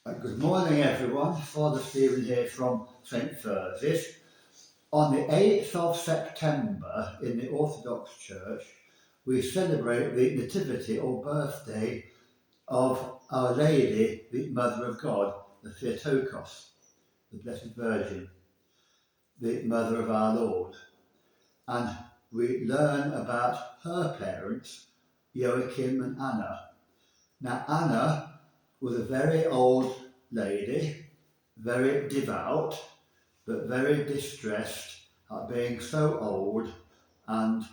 Good morning everyone, Father Stephen here from St Thurs's. On the 8th of September in the Orthodox Church we celebrate the Nativity or birthday of Our Lady, the Mother of God, the Theotokos, the Blessed Virgin, the Mother of our Lord. And we learn about her parents, Joachim and Anna. Now Anna was a very old lady, very devout, but very distressed at being so old and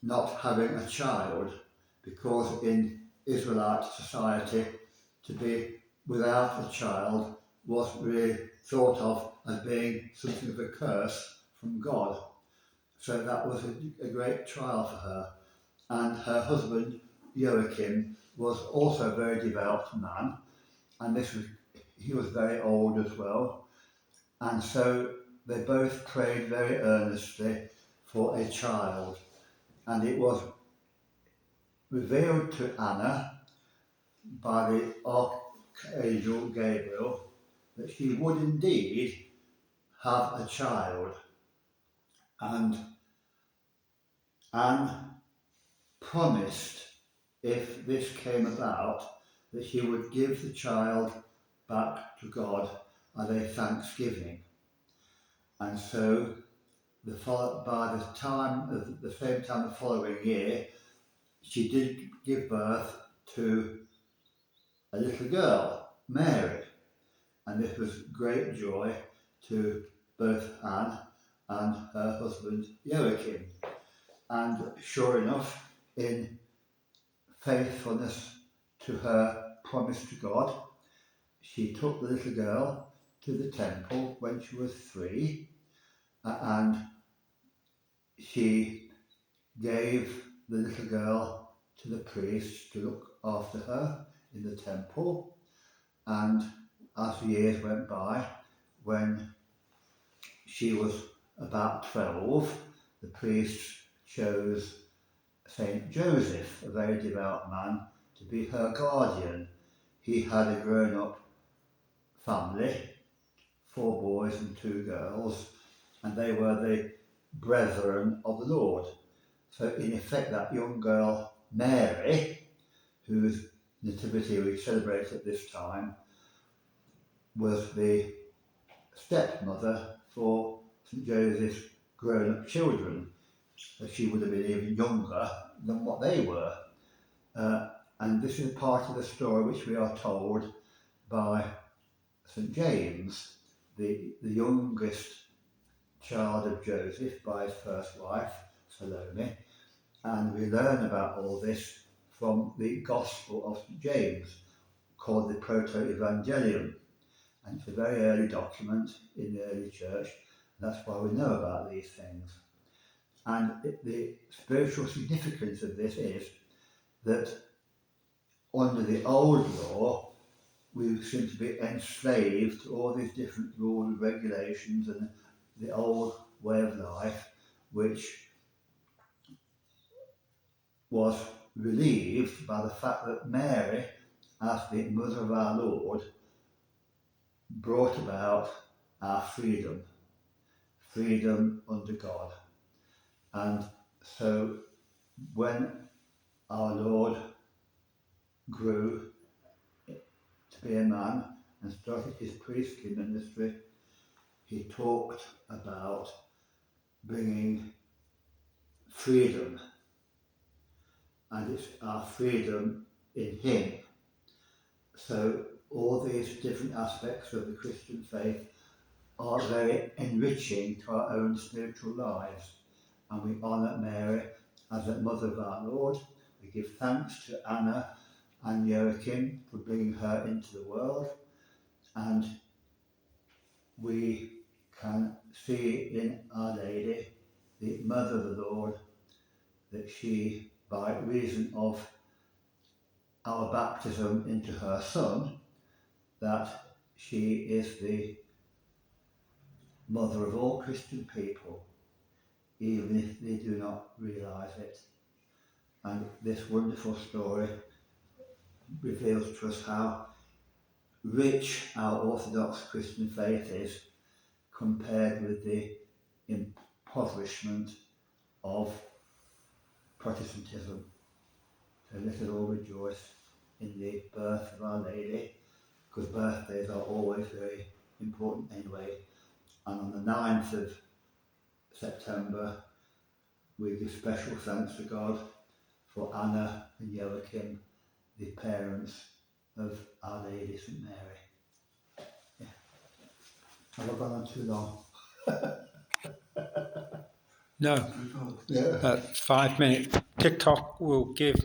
not having a child, because in Israelite society to be without a child was really thought of as being something of a curse from God. So that was a great trial for her. And her husband Joachim was also a very devout man, and he was very old as well, and so they both prayed very earnestly for a child, and it was revealed to Anna by the Archangel Gabriel that she would indeed have a child. And Anne promised, if this came about, that she would give the child back to God as a thanksgiving. And so by the same time the following year, she did give birth to a little girl, Mary, and this was great joy to both Anne and her husband Joachim. And sure enough, in faithfulness to her promise to God, she took the little girl to the temple when she was 3, and she gave the little girl to the priest to look after her in the temple. And as the years went by, when she was about 12, the priest chose Saint Joseph, a very devout man, to be her guardian. He had a grown-up family, 4 boys and 2 girls, and they were the brethren of the Lord. So in effect, that young girl, Mary, whose nativity we celebrate at this time, was the stepmother for St Joseph's grown-up children. So she would have been even younger than what they were. And this is part of the story which we are told by St James, the youngest child of Joseph by his first wife, Salome. And we learn about all this from the Gospel of St James, called the Proto-Evangelium. And it's a very early document in the early church. That's why we know about these things. And the spiritual significance of this is that under the old law, we seem to be enslaved to all these different rules, regulations, and the old way of life, which was relieved by the fact that Mary, as the Mother of our Lord, brought about our freedom under God. And so when our Lord grew to be a man and started his priestly ministry, he talked about bringing freedom, and it's our freedom in him. So all these different aspects of the Christian faith are very enriching to our own spiritual lives, and we honour Mary as a Mother of our Lord. We give thanks to Anna and Joachim for bringing her into the world, and we can see in Our Lady, the Mother of the Lord, that she, by reason of our baptism into her Son, that she is the mother of all Christian people, even if they do not realise it. And this wonderful story reveals to us how rich our Orthodox Christian faith is compared with the impoverishment of Protestantism. So let us all rejoice in the birth of Our Lady, because birthdays are always very important anyway. And on the 9th of September, we give special thanks to God for Anna and Joachim, the parents of Our Lady St Mary. Yeah. Have I gone on too long? No, Yeah. 5 minute. TikTok will give